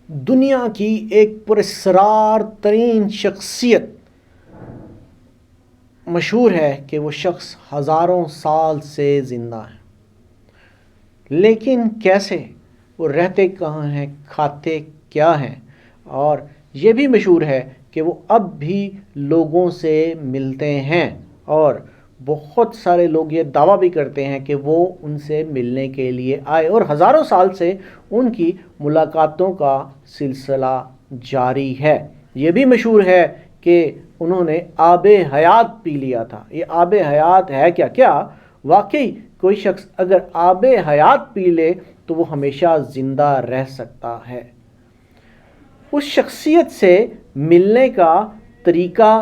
دنیا کی ایک پراسرار ترین شخصیت مشہور ہے کہ وہ شخص ہزاروں سال سے زندہ ہے، لیکن کیسے، وہ رہتے کہاں ہیں، کھاتے کیا ہیں، اور یہ بھی مشہور ہے کہ وہ اب بھی لوگوں سے ملتے ہیں، اور بہت سارے لوگ یہ دعویٰ بھی کرتے ہیں کہ وہ ان سے ملنے کے لیے آئے، اور ہزاروں سال سے ان کی ملاقاتوں کا سلسلہ جاری ہے۔ یہ بھی مشہور ہے کہ انہوں نے آب حیات پی لیا تھا۔ یہ آب حیات ہے کیا واقعی کوئی شخص اگر آب حیات پی لے تو وہ ہمیشہ زندہ رہ سکتا ہے؟ اس شخصیت سے ملنے کا طریقہ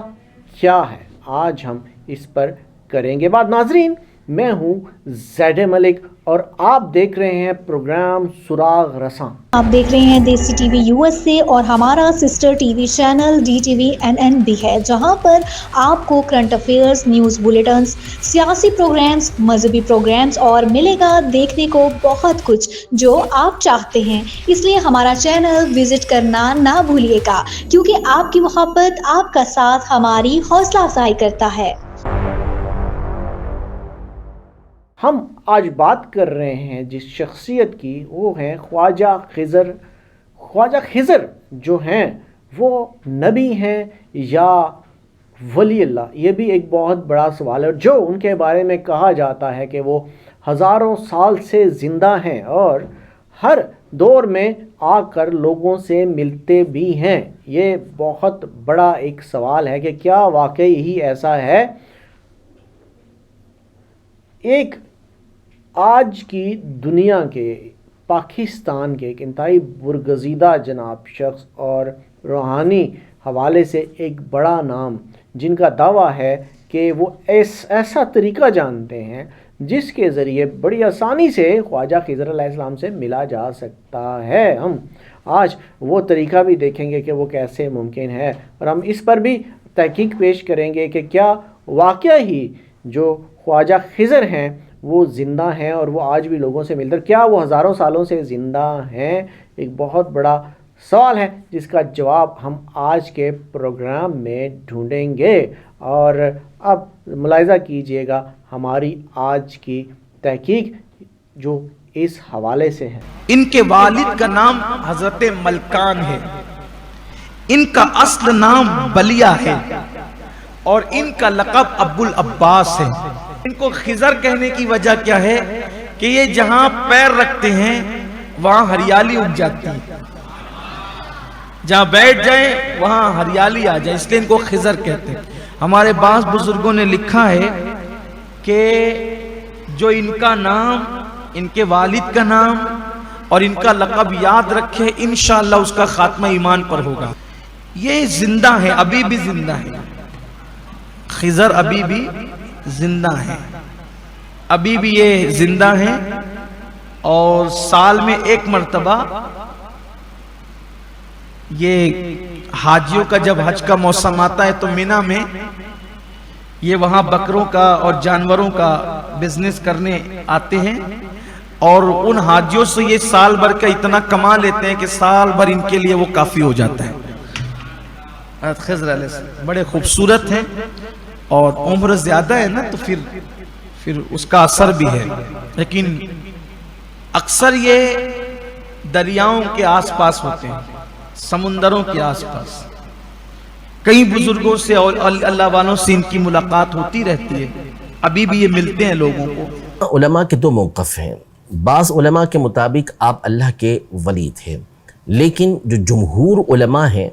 کیا ہے، آج ہم اس پر کریں گے بات۔ ناظرین، میں ہوں زید ملک اور آپ دیکھ رہے ہیں پروگرام سراغ رساں۔ آپ دیکھ رہے ہیں دیسی T V U S A, اور ہمارا sister T V channel D T V NN بھی ہے، جہاں پر آپ کو کرنٹ افیئرز، نیوز بلیٹنز، سیاسی پروگرامز، مذہبی پروگرامز اور ملے گا دیکھنے کو بہت کچھ جو آپ چاہتے ہیں۔ اس لیے ہمارا چینل وزٹ کرنا نہ بھولیے گا، کیونکہ آپ کی محبت، آپ کا ساتھ ہماری حوصلہ افزائی کرتا ہے۔ ہم آج بات کر رہے ہیں جس شخصیت کی، وہ ہیں خواجہ خضر۔ خواجہ خضر جو ہیں وہ نبی ہیں یا ولی اللہ، یہ بھی ایک بہت بڑا سوال ہے۔ جو ان کے بارے میں کہا جاتا ہے کہ وہ ہزاروں سال سے زندہ ہیں اور ہر دور میں آ کر لوگوں سے ملتے بھی ہیں، یہ بہت بڑا ایک سوال ہے کہ کیا واقعی ہی ایسا ہے؟ ایک آج کی دنیا کے، پاکستان کے ایک انتہائی برگزیدہ جناب شخص اور روحانی حوالے سے ایک بڑا نام، جن کا دعویٰ ہے کہ وہ ایسا طریقہ جانتے ہیں جس کے ذریعے بڑی آسانی سے خواجہ خضر علیہ السلام سے ملا جا سکتا ہے۔ ہم آج وہ طریقہ بھی دیکھیں گے کہ وہ کیسے ممکن ہے، اور ہم اس پر بھی تحقیق پیش کریں گے کہ کیا واقعہ ہی جو خواجہ خضر ہیں وہ زندہ ہیں اور وہ آج بھی لوگوں سے ملتے، کیا وہ ہزاروں سالوں سے زندہ ہیں؟ ایک بہت بڑا سوال ہے جس کا جواب ہم آج کے پروگرام میں ڈھونڈیں گے، اور اب ملاحظہ کیجئے گا ہماری آج کی تحقیق جو اس حوالے سے ہے۔ ان کے والد کا نام حضرت ملکان ہے، ان کا اصل نام بلیہ ہے، اور ان کا لقب ابو العباس ہے۔ ان کو خضر کہنے کی وجہ کیا ہے کہ یہ جہاں پیر رکھتے ہیں وہاں ہریالی اگ جاتی ہے، جہاں بیٹھ جائیں وہاں ہریالی آ جائے، اس لیے ان کو خضر کہتے ہیں۔ ہمارے بعض بزرگوں نے لکھا ہے کہ جو ان کا نام، ان کے والد کا نام اور ان کا لقب یاد رکھے، انشاءاللہ اس کا خاتمہ ایمان پر ہوگا۔ یہ زندہ ہیں، ابھی بھی زندہ ہیں، خضر ابھی بھی زندہ ہیں، ابھی بھی یہ زندہ ہیں، اور سال میں ایک مرتبہ یہ حاجیوں کا جب حج کا موسم آتا ہے تو مینا میں یہ وہاں بکروں کا اور جانوروں کا بزنس کرنے آتے ہیں، اور ان حاجیوں سے یہ سال بھر کا اتنا کما لیتے ہیں کہ سال بھر ان کے لیے وہ کافی ہو جاتا ہے۔ خضر علیہ السلام بڑے خوبصورت ہیں، اور عمر زیادہ ہے نا تو پھر اس کا اثر بھی ہے، لیکن اکثر یہ دریاؤں کے آس پاس ہوتے ہیں، سمندروں کے آس پاس۔ کئی بزرگوں سے اور اللہ والوں سے ان کی ملاقات ہوتی رہتی ہے، ابھی بھی یہ ملتے ہیں لوگوں کو۔ علماء کے دو موقف ہیں۔ بعض علماء کے مطابق آپ اللہ کے ولی تھے، لیکن جو جمہور علماء ہیں،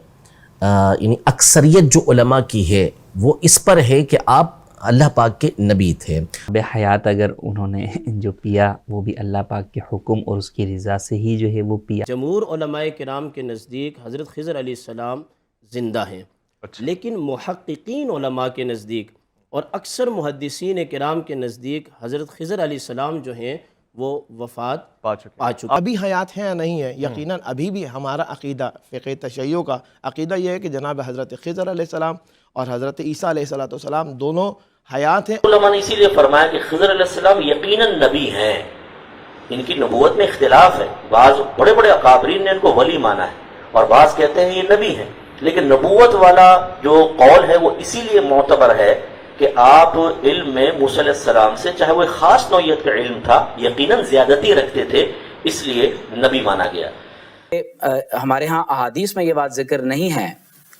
یعنی اکثریت جو علماء کی ہے، وہ اس پر ہے کہ آپ اللہ پاک کے نبی تھے۔ بے حیات اگر انہوں نے جو پیا وہ بھی اللہ پاک کے حکم اور اس کی رضا سے ہی جو ہے وہ پیا۔ جمہور علماء کرام کے نزدیک حضرت خضر علیہ السلام زندہ ہیں، لیکن محققین علماء کے نزدیک اور اکثر محدثین کرام کے نزدیک حضرت خضر علیہ السلام جو ہیں وہ وفات پا چکے۔ ابھی حیات ہیں یا نہیں ہے؟ یقیناً ابھی بھی ہمارا عقیدہ، فقہ تشیع کا عقیدہ یہ ہے کہ جناب حضرت خضر علیہ السلام اور حضرت عیسیٰ علیہ السلام دونوں حیات ہیں۔ علماء نے اسی لیے فرمایا کہ خضر علیہ السلام یقیناً نبی ہیں، ان کی نبوت میں اختلاف ہے، بعض بڑے بڑے اکابرین نے ان کو ولی مانا ہے اور بعض کہتے ہیں یہ نبی ہیں. لیکن نبوت والا جو قول ہے وہ اسی لیے معتبر ہے کہ آپ علم میں موسیٰ علیہ السلام سے، چاہے وہ ایک خاص نوعیت کا علم تھا، یقیناً زیادتی رکھتے تھے، اس لیے نبی مانا گیا. ہمارے ہاں احادیث میں یہ بات ذکر نہیں ہے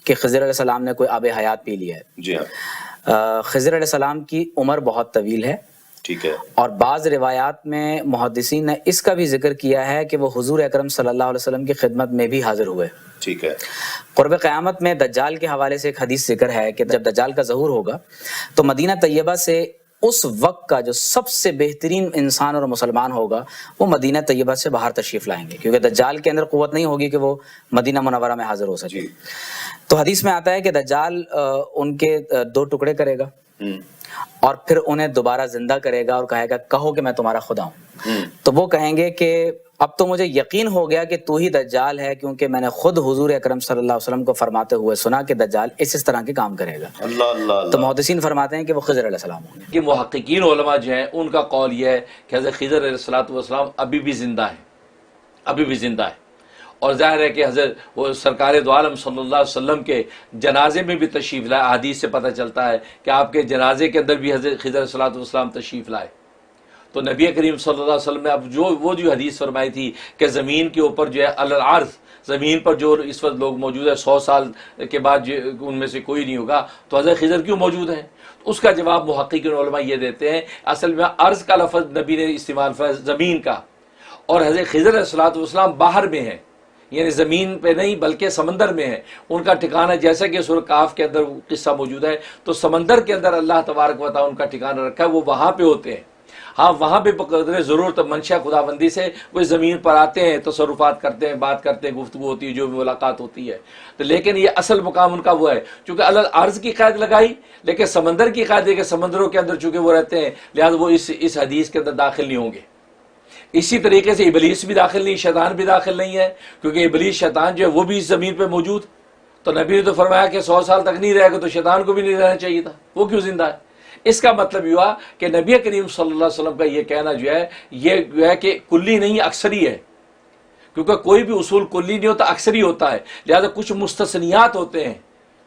کہ خضر علیہ السلام نے کوئی آب حیات پی لیا ہے. جی ہاں. خضر علیہ السلام کی عمر بہت طویل ہے. ٹھیک ہے. اور بعض روایات میں محدثین نے اس کا بھی ذکر کیا ہے کہ وہ حضور اکرم صلی اللہ علیہ وسلم کی خدمت میں بھی حاضر ہوئے. ٹھیک ہے. قرب قیامت میں دجال کے حوالے سے ایک حدیث ذکر ہے کہ جب دجال کا ظہور ہوگا تو مدینہ طیبہ سے اس وقت کا جو سب سے بہترین انسان اور مسلمان ہوگا وہ مدینہ طیبہ سے باہر تشریف لائیں گے، کیونکہ دجال کے اندر قوت نہیں ہوگی کہ وہ مدینہ منورہ میں حاضر ہو سکے. تو حدیث میں آتا ہے کہ دجال ان کے 2 ٹکڑے کرے گا اور پھر انہیں دوبارہ زندہ کرے گا اور کہے گا کہو کہ میں تمہارا خدا ہوں. تو وہ کہیں گے کہ اب تو مجھے یقین ہو گیا کہ تو ہی دجال ہے، کیونکہ میں نے خود حضور اکرم صلی اللہ علیہ وسلم کو فرماتے ہوئے سنا کہ دجال اس طرح کے کام کرے گا. اللہ اللہ. تو محدثین فرماتے ہیں کہ وہ خضر علیہ السلام ہوں گے. کہ محققین علماء جو ہیں ان کا قول یہ ہے کہ حضرت خضر علیہ السلام ابھی بھی زندہ ہے، ابھی بھی زندہ ہے. اور ظاہر ہے کہ حضرت وہ سرکار دو عالم صلی اللہ علیہ وسلم کے جنازے میں بھی تشریف لائے. حدیث سے پتہ چلتا ہے کہ آپ کے جنازے کے اندر بھی حضرت خضر علیہ السلام تشریف لائے. تو نبی کریم صلی اللہ علیہ وسلم نے اب جو حدیث فرمائی تھی کہ زمین کے اوپر جو ہے الارض، زمین پر جو اس وقت لوگ موجود ہے 100 سال کے بعد ان میں سے کوئی نہیں ہوگا، تو حضرت خضر کیوں موجود ہیں؟ اس کا جواب محققین علماء یہ دیتے ہیں اصل میں ارض کا لفظ نبی نے استعمال فرمایا زمین کا، اور حضرت خضر علیہ السلام باہر میں ہیں، یعنی زمین پہ نہیں بلکہ سمندر میں ہے. ان کا ٹھکانہ جیسا کہ سورہ کاف کے اندر قصہ موجود ہے، تو سمندر کے اندر اللہ تبارک و تعالیٰ ان کا ٹھکانہ رکھا ہے، وہ وہاں پہ ہوتے ہیں. ہاں وہاں پہ بقدر ضرورت منشا خداوندی سے وہ زمین پر آتے ہیں، تصرفات کرتے ہیں، بات کرتے ہیں، گفتگو ہوتی ہے، جو بھی ملاقات ہوتی ہے. تو لیکن یہ اصل مقام ان کا وہ ہے، چونکہ اللہ عرض کی قید لگائی لیکن سمندر کی قید ہے کہ سمندروں کے اندر چونکہ وہ رہتے ہیں، لہٰذا وہ اس حدیث کے اندر داخل نہیں ہوں گے. اسی طریقے سے ابلیس بھی داخل نہیں، شیطان بھی داخل نہیں ہے، کیونکہ ابلیس شیطان جو ہے وہ بھی اس زمین پہ موجود. تو نبی نے تو فرمایا کہ 100 سال تک نہیں رہے گا، تو شیطان کو بھی نہیں رہنا چاہیے تھا، وہ کیوں زندہ ہے؟ اس کا مطلب یہ ہوا کہ نبی کریم صلی اللہ علیہ وسلم کا یہ کہنا جو ہے یہ ہے کہ کلی نہیں اکثری ہے، کیونکہ کوئی بھی اصول کلی نہیں ہوتا، اکثری ہوتا ہے. لہذا کچھ مستثنیات ہوتے ہیں،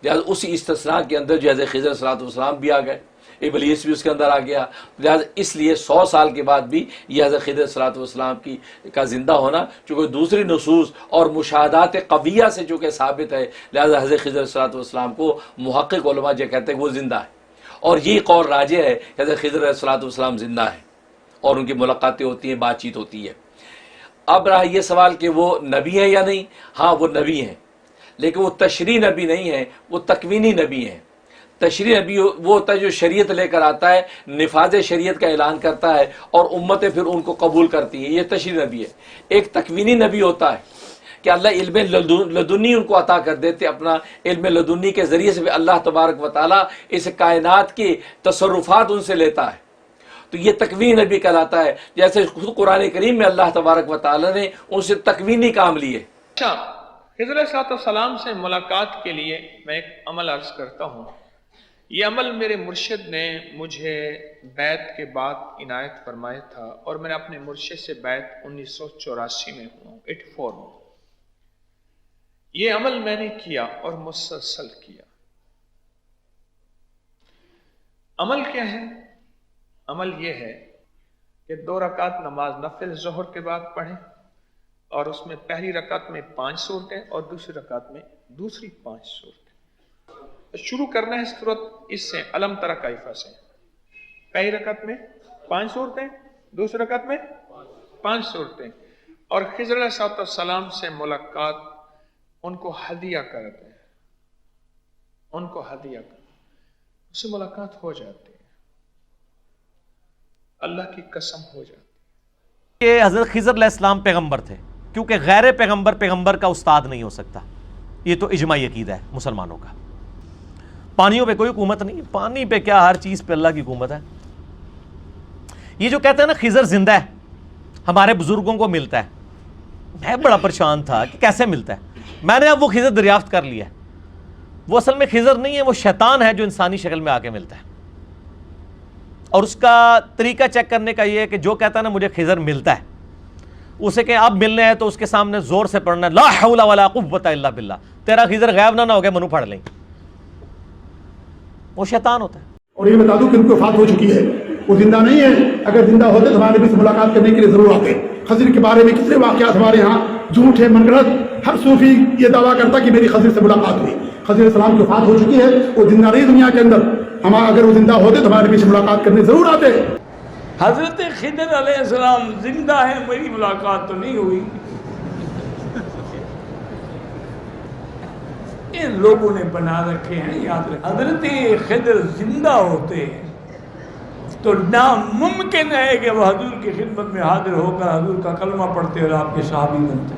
لہذا اسی استثناء کے اندر جو حضرت خضر صلی اللہ علیہ وسلم بھی آ گئے، ابلیس بھی اس کے اندر آ گیا. لہٰذا اس لیے 100 سال کے بعد بھی یہ حضرت خضر صلی اللہ علیہ وسلم کا زندہ ہونا چونکہ دوسری نصوص اور مشاہدات قویہ سے چونکہ ثابت ہے، لہٰذا حضرت خضر صلی اللہ علیہ وسلم کو محقق علماء جو کہتے ہیں وہ زندہ ہے. اور یہ قول راجح ہے کہ حضرت خضر علیہ السلام زندہ ہے اور ان کی ملاقاتیں ہوتی ہیں، بات چیت ہوتی ہے. اب رہا یہ سوال کہ وہ نبی ہیں یا نہیں. ہاں وہ نبی ہیں، لیکن وہ تشریع نبی نہیں ہیں، وہ تکوینی نبی ہیں. تشریع نبی وہ ہوتا ہے جو شریعت لے کر آتا ہے، نفاذ شریعت کا اعلان کرتا ہے اور امتیں پھر ان کو قبول کرتی ہیں، یہ تشریع نبی ہے. ایک تکوینی نبی ہوتا ہے کہ اللہ علم لدنی ان کو عطا کر دیتے، اپنا علم لدنی کے ذریعے سے بھی اللہ تبارک و تعالیٰ اس کائنات کی تصرفات ان سے لیتا ہے. تو یہ تکوینی نبی کہلاتا ہے، جیسے خود قرآن کریم میں اللہ تبارک و تعالیٰ نے ان سے تکوینی کام لیے. خضر علیہ السلام سے ملاقات کے لیے میں ایک عمل عرض کرتا ہوں. یہ عمل میرے مرشد نے مجھے بیعت کے بعد عنایت فرمایا تھا، اور میں نے اپنے مرشد سے بیعت 1984 میں ہوں، 84 میں. یہ عمل میں نے کیا اور مسلسل کیا. عمل کیا ہے؟ عمل یہ ہے کہ 2 رکعت نماز نفل ظہر کے بعد پڑھیں، اور اس میں پہلی رکعت میں 5 سورتیں اور دوسری رکعت میں دوسری 5 سورتیں. شروع کرنا ہے سورت اس سے علم تر کیف سے. پہلی رکعت میں 5 سورتیں، دوسری رکعت میں 5 سورتیں. اور خضر علیہ السلام سے ملاقات ان کو ہدیہ کرتے ہیں، ان کو ہدیہ کرتے ہیں، اس سے ملاقات ہو جاتی ہے، اللہ کی قسم ہو جاتی ہے. کہ حضرت خضر علیہ السلام پیغمبر تھے، کیونکہ غیر پیغمبر کا استاد نہیں ہو سکتا. یہ تو اجماعی عقیدہ ہے مسلمانوں کا. پانیوں پہ کوئی حکومت نہیں، پانی پہ کیا، ہر چیز پہ اللہ کی حکومت ہے. یہ جو کہتے ہیں نا خضر زندہ ہے، ہمارے بزرگوں کو ملتا ہے، میں بڑا پریشان تھا کہ کیسے ملتا ہے. میں نے اب وہ خضر دریافت کر لیا ہے. وہ اصل میں خضر نہیں ہے، وہ شیطان ہے جو انسانی شکل میں آ کے ملتا ہے. اور اس کا طریقہ چیک کرنے کا یہ ہے کہ جو کہتا ہے نا مجھے خضر ملتا ہے، اسے کہ اب ملنے ہے تو اس کے سامنے زور سے پڑھنا ہے لا حول ولا قوت الا باللہ، تیرا خضر غائب نہ ہو گیا منو پڑھ لیں، وہ شیطان ہوتا ہے۔ اور یہ بتا دوں کہ ان کی وفات ہو چکی ہے، وہ زندہ نہیں ہے، اگر زندہ ہوتے تو ہمارے نبی سے ملاقات کرنے کے لیے ضرور آتے۔ خضر کے بارے میں کتنے واقعات ہمارے ہاں جھوٹ ہے، منگڑت، ہر صوفی یہ دعویٰ کرتا کہ میری خضر سے ملاقات ہوئی۔ خضر علیہ السلام کی وفات ہو چکی ہے، وہ زندہ نہیں دنیا کے اندر، ہم اگر وہ زندہ ہوتے تو ہمارے نبی سے ملاقات کرنے ضرور آتے۔ حضرت خضر علیہ السلام زندہ ہے، میری ملاقات تو نہیں ہوئی۔ ان لوگوں نے بنا رکھے ہیں، یاد رکھ، حضرت خضر زندہ ہوتے تو ناممکن ہے کہ وہ حضور کی خدمت میں حاضر ہو کر حضور کا کلمہ پڑھتے اور آپ کے صحابی بنتے۔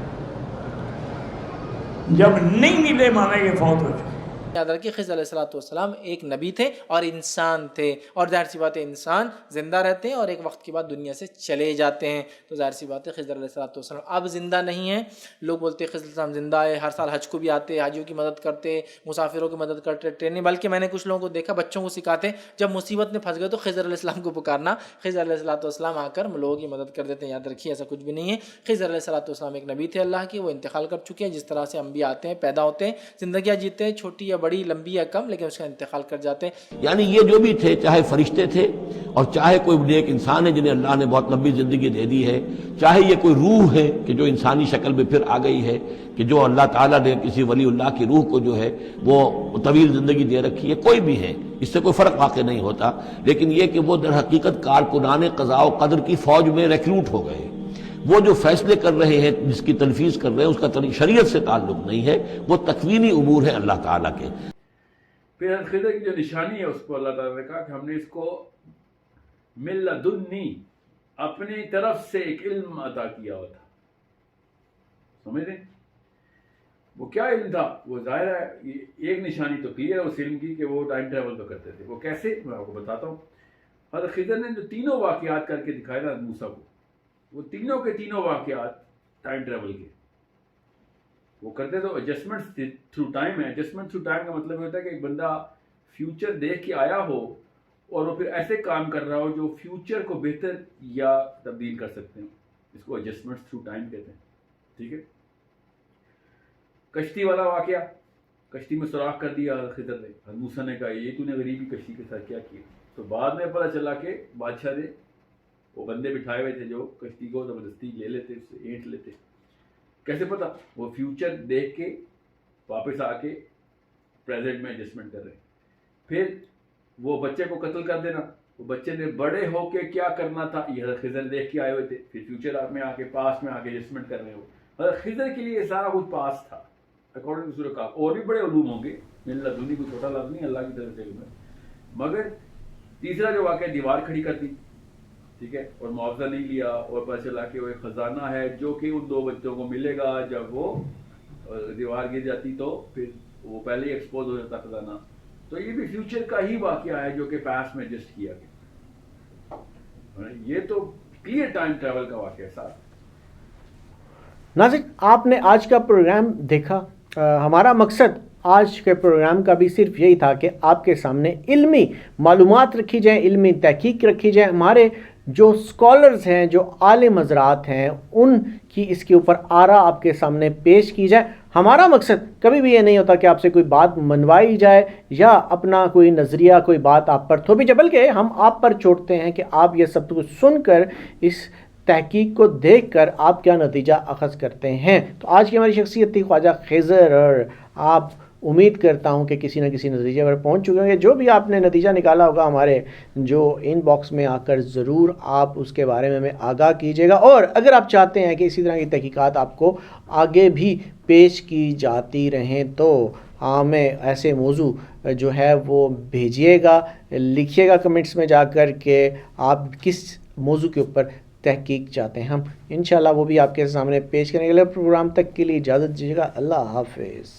جب نہیں ملے مانا کہ فوت ہو چکے۔ یاد رکھیے خضر علیہ السلام ایک نبی تھے اور انسان تھے، اور ظاہر سی بات ہے انسان زندہ رہتے ہیں اور ایک وقت کے بعد دنیا سے چلے جاتے ہیں، تو ظاہر سی بات ہے خضر علیہ السلام اب زندہ نہیں ہیں۔ لوگ بولتے ہیں خضر علیہ السلام زندہ ہے، ہر سال حج کو بھی آتے، حاجیوں کی مدد کرتے، مسافروں کی مدد کرتے، ٹرینیں، بلکہ میں نے کچھ لوگوں کو دیکھا بچوں کو سکھاتے جب مصیبت میں پھنس گئے تو خضر علیہ السلام کو پکارنا، خضر علیہ السلام آ کر لوگوں کی مدد کر دیتے ہیں۔ یاد رکھیے ایسا کچھ بھی نہیں ہے۔ خضر علیہ السلام ایک نبی تھے اللہ کے، وہ انتقال کر چکے ہیں۔ جس طرح سے انبیاء آتے ہیں، پیدا ہوتے ہیں، زندگیاں جیتے ہیں، چھوٹی یا بڑی، لمبی یا کم، لیکن اس کا انتقال کر جاتے ہیں۔ یعنی یہ جو بھی تھے، چاہے فرشتے تھے اور چاہے کوئی نیک انسان ہے جنہیں اللہ نے بہت لمبی زندگی دے دی ہے، چاہے یہ کوئی روح ہے کہ جو انسانی شکل میں پھر آ گئی ہے، کہ جو اللہ تعالیٰ نے کسی ولی اللہ کی روح کو جو ہے وہ طویل زندگی دے رکھی ہے، کوئی بھی ہے، اس سے کوئی فرق واقع نہیں ہوتا، لیکن یہ کہ وہ در حقیقت کارکنان قضاء و قدر کی فوج میں ریکروٹ ہو گئے۔ وہ جو فیصلے کر رہے ہیں، جس کی تنفیذ کر رہے ہیں، اس کا شریعت سے تعلق نہیں ہے، وہ تکوینی امور ہے اللہ تعالیٰ کے۔ پھر خضر کی جو نشانی ہے اس کو اللہ تعالیٰ نے کہا کہ ہم نے اس کو من لدنی اپنی طرف سے ایک علم عطا کیا ہوا تھا۔ سمجھ رہے؟ وہ کیا علم تھا؟ وہ ظاہر ہے ایک نشانی تو کلیئر ہے اس علم کی کہ وہ ٹائم ٹریول تو کرتے تھے۔ وہ کیسے؟ میں آپ کو بتاتا ہوں۔ حضرت خضر نے جو تینوں واقعات کر کے دکھائے نا موسیٰ کو، وہ تینوں کے تینوں واقعات ٹائم ٹریول کے وہ کرتے تو ایڈجسٹمنٹ تھرو ٹائم ہے۔ ایڈجسٹمنٹ تھرو ٹائم کا مطلب ہوتا ہے کہ ایک بندہ فیوچر دیکھ کے آیا ہو اور وہ پھر ایسے کام کر رہا ہو جو فیوچر کو بہتر یا تبدیل کر سکتے ہیں، اس کو ایڈجسٹمنٹ تھرو ٹائم کہتے ہیں۔ ٹھیک ہے؟ کشتی والا واقعہ، کشتی میں سوراخ کر دیا خضر نے، موسیٰ نے کہا یہ تو نے غریبی کشتی کے ساتھ کیا کیا؟ تو بعد میں پتہ چلا کہ بادشاہ نے وہ بندے بٹھائے ہوئے تھے جو کشتی کو زبردستی لے لیتے، اس سے اینٹ لیتے۔ کیسے پتا؟ وہ فیوچر دیکھ کے واپس آ کے پریزنٹ میں ایڈجسٹمنٹ کر رہے ہیں۔ پھر وہ بچے کو قتل کر دینا، وہ بچے نے بڑے ہو کے کیا کرنا تھا یہ حضرت خضر دیکھ کے آئے ہوئے تھے، پھر فیوچر میں آ کے پاس میں آ کے ایڈجسٹمنٹ کر رہے ہو۔ حضرت خضر کے لیے سارا کچھ پاس تھا اکارڈنگ ٹو سورہ کہف۔ اور بھی بڑے علوم ہوں گے، من لدنی کوئی چھوٹا لفظ نہیں، اللہ کی طرف سے علم ہے۔ مگر تیسرا جو واقعہ دیوار کھڑی کر دی، ٹھیک ہے، اور معاوضہ نہیں لیا، اور پتہ چلا کہ وہ ایک خزانہ ہے جو کہ ان دو بچوں کو ملے گا جب وہ دیوار گر جاتی تو پھر وہ پہلے ہی ایکسپوز ہو جاتا خزانہ۔ تو یہ بھی فیوچر کا ہی واقعہ ہے جو کہ پاسٹ میں ایڈجسٹ کیا گیا۔ یہ تو کلیئر ٹائم ٹریول کا واقعہ ہے صاحب۔ ناظرین، آپ نے آج کا پروگرام دیکھا۔ ہمارا مقصد آج کے پروگرام کا بھی صرف یہی تھا کہ آپ کے سامنے علمی معلومات رکھی جائیں، علمی تحقیق رکھی جائے، ہمارے جو اسکالرز ہیں، جو عالم حضرات ہیں، ان کی اس کے اوپر آراء آپ کے سامنے پیش کی جائے۔ ہمارا مقصد کبھی بھی یہ نہیں ہوتا کہ آپ سے کوئی بات منوائی جائے یا اپنا کوئی نظریہ، کوئی بات آپ پر تھوپی جائے، بلکہ ہم آپ پر چھوڑتے ہیں کہ آپ یہ سب کچھ سن کر، اس تحقیق کو دیکھ کر آپ کیا نتیجہ اخذ کرتے ہیں۔ تو آج کی ہماری شخصیت تھی خواجہ خضر، اور آپ امید کرتا ہوں کہ کسی نہ کسی نتیجے پر پہنچ چکے ہوں گے۔ جو بھی آپ نے نتیجہ نکالا ہوگا ہمارے جو ان باکس میں آ کر ضرور آپ اس کے بارے میں ہمیں آگاہ کیجیے گا، اور اگر آپ چاہتے ہیں کہ اسی طرح کی تحقیقات آپ کو آگے بھی پیش کی جاتی رہیں تو ہمیں ایسے موضوع جو ہے وہ بھیجیے گا، لکھیے گا کمنٹس میں جا کر کہ آپ کس موضوع کے اوپر تحقیق چاہتے ہیں، ہم انشاءاللہ وہ بھی آپ کے سامنے پیش کرنے کے لیے۔ پروگرام تک کے لیے اجازت دیجیے گا، اللہ حافظ۔